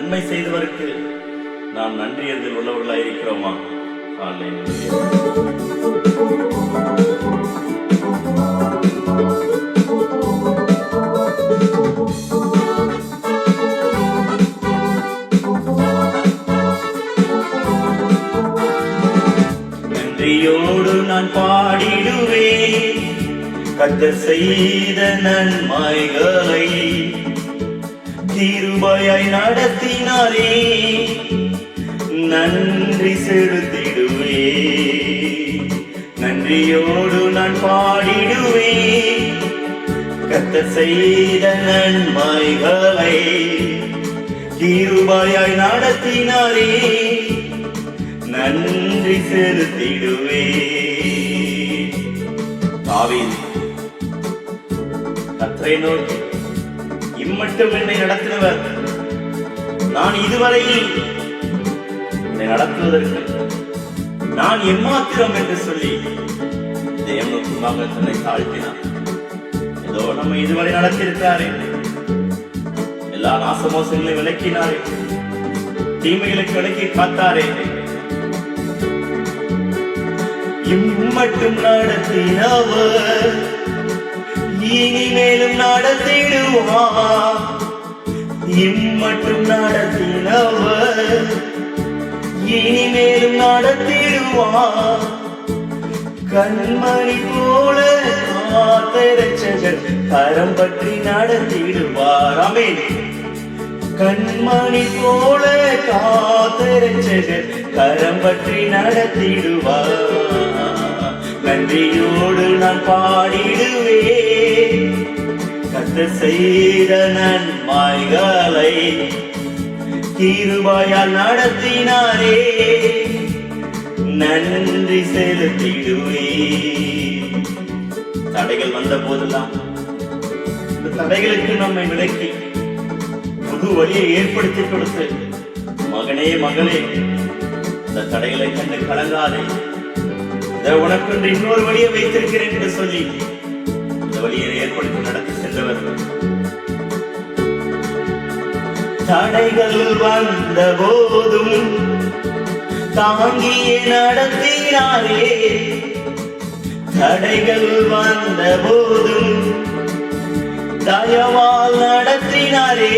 நன்மை செய்தவருக்கு நாம் நன்றியறிதல் உள்ளவர்களாய் இருக்கிறோமா? நன்றியோடு நான் பாடிடுவேன் கர்த்தர் செய்த நன்மைகளை. கிருபையாய் நடத்தினாரே நன்றி செலுத்திடுவே. நன்றியோடு நான் பாடிடுவே கர்த்தர் செய்த நன்மைகளை. கிருபையாய் நடத்தினாரே நன்றி செலுத்திடுவே. தாவீது கர்த்தரை நோக்கி, இம்மட்டும் என்னை நடத்தினவர், நான் இதுவரையில் என்னை நடத்துவதற்கு நான் எம்மாத்திரம் என்று சொல்லி தேவனுக்குமாக தன்னை தாழ்த்தினார். ஏதோ நம்ம இதுவரை நடத்தியிருக்காரே, எல்லா நாசமோசங்களையும் விளக்கினாரே, தீமைகளுக்கு விலக்கி காத்தாரே, இம்மட்டும் நடத்தினவர் இனிமேலும் நடத்திடுவார். இம்மட்டும் நடத்தினவர் இனிமேலும் நடத்திடுவார். கண்மணி போல காத்தரட்சகர் கரம் பற்றி நடத்திடுவார். ஆமென். கண்மணி போல காத்தரட்சகர் கரம் பற்றி நடத்திடுவார். நன்றியோடு நான் பாடிடுவே கர்த்தர் செய்த நன்மைகளை. கிருபையால் நடத்தினாரே நன்றி செலுத்திடுவே. தடைகள் வந்த போதுதான் இந்த தடைகளுக்கு நம்மை விலக்கி புது வழியை ஏற்படுத்தி கொடுத்து, மகனே மகளே, இந்த தடைகளை கண்டு கலங்காதே, உனக்கு இன்னொரு வழியை வைத்திருக்கிறேன் என்று சொல்லி இந்த வழியை ஏற்படுத்தி நடத்தி சென்றவர். தடைகள் வந்த போதும் தாங்கியே நடத்தினாரே. தடைகள் வந்த போதும் தயவால் நடத்தினாரே.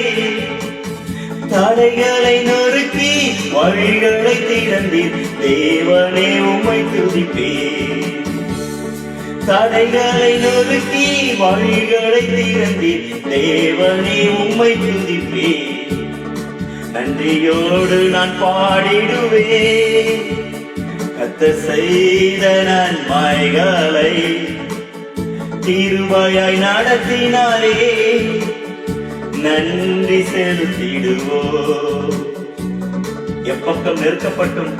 தடைகளை நொறுக்கி வழிகளை திறந்தீர், தேவனே உம்மை துதிப்பேன். தடைகளை நொறுக்கி வழிகளை திறந்தீர், தேவனே உம்மை துதிப்பேன். நன்றியோடு நான் பாடிடுவேன் கர்த்தர் செய்த நன்மைகளை. கிருபையாய் நடத்தினாரே நன்றி செலுத்திடுவோ. எப்பக்கம் நெருக்கப்பட்டும்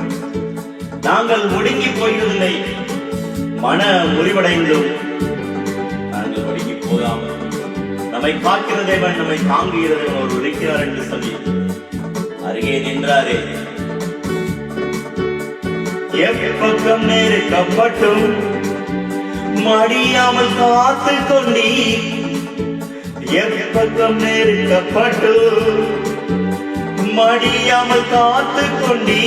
நாங்கள் முடுங்கி போயதில்லை, மன முறிவடைந்தும் நாங்கள் முடுங்கி போகாமல் நம்மை காக்கிற தேவன், நம்மை தாங்குகிற தேவன் அவர் இருக்கிறார் என்று சொல்லி அருகே நின்றாரே. எப்பக்கம் நெருக்கப்பட்டும் மடியாமல் காத்து கொண்டீ. எப்பக்கம் நெருக்கப்பட்டு மடியாமல் காத்து கொண்டீ.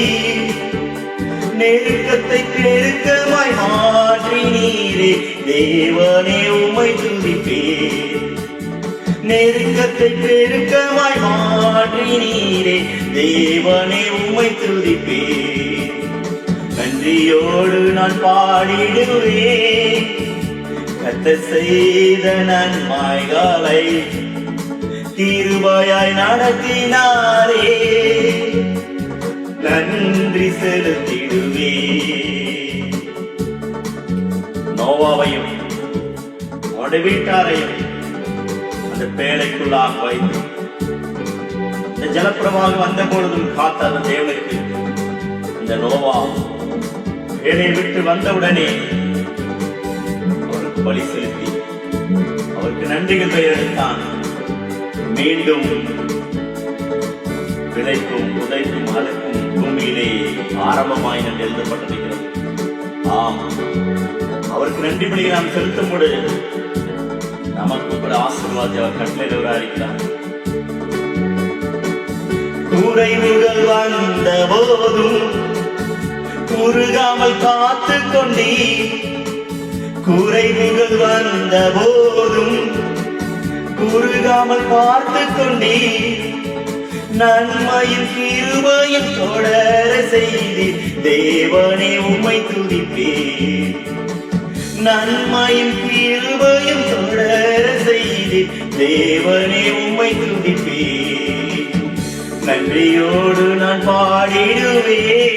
நெருக்கத்தை பெருக்கமாய் மாற்றினீரே, தேவனே உம்மை துதிப்பேன். நெருக்கத்தை பெருக்கமாய் மாற்றினீரே, தேவனே உம்மை துதிப்பேன். நன்றியோடு நான் பாடிடுவேன் கர்த்தர் செய்த நன்மைகளை. கிருபையாய் நடத்தினாரே நன்றி செலுத்திடுவே. நோவாவையும் அவருடைய வீட்டாரையும் அந்த பேழைக்குள்ளாக வைத்து இந்த ஜலப்பிரவாகம் வந்த பொழுதும் காத்த அந்த தேவனுக்கு இந்த நோவா பேழையை விட்டு வந்தவுடனே அவருக்கு பலி செலுத்தி அவருக்கு நன்றிகள் பெயர் எடுத்தான். மீண்டும் விதைக்கும் புதைக்கும் அழுக்கும் பூமியிலே ஆரம்பமாய் என்று எழுதப்பட்டிருக்கிறது. ஆம், அவருக்கு நன்றி பலி நாம் செலுத்தும் பொழுது நமக்கு ஒரு ஆசீர்வாதத்தை அவர் கட்டளையிடுகிறார். குறைவுகள் வந்த போதும் குறுகாமல் காத்து கொண்டீ. குறைவுகள் வந்த போதும் குறுகாமல் பார்த்து கொண்டீ. நன்மையும் கிருபையும் தொடர செய்தி தேவனே உம்மை துதிப்பேன். நன்மையும் கிருபையும் தொடர செய்தி தேவனே உம்மை துதிப்பேன். நன்றியோடு நான் பாடிடுவேன்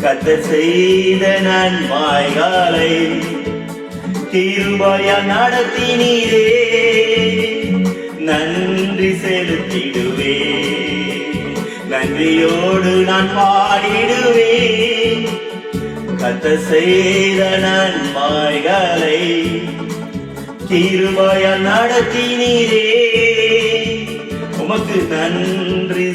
கர்த்தர் செய்த நன்மைகளை. கிருபையால் நடத்தினீரே நன்றி செலுத்திடுவேன். நன்றியோடு நான் பாடிடுவேன் கர்த்தர் செய்த நன்மைகளை. கிருபையால் நடத்தினீரே உமக்கு நன்றி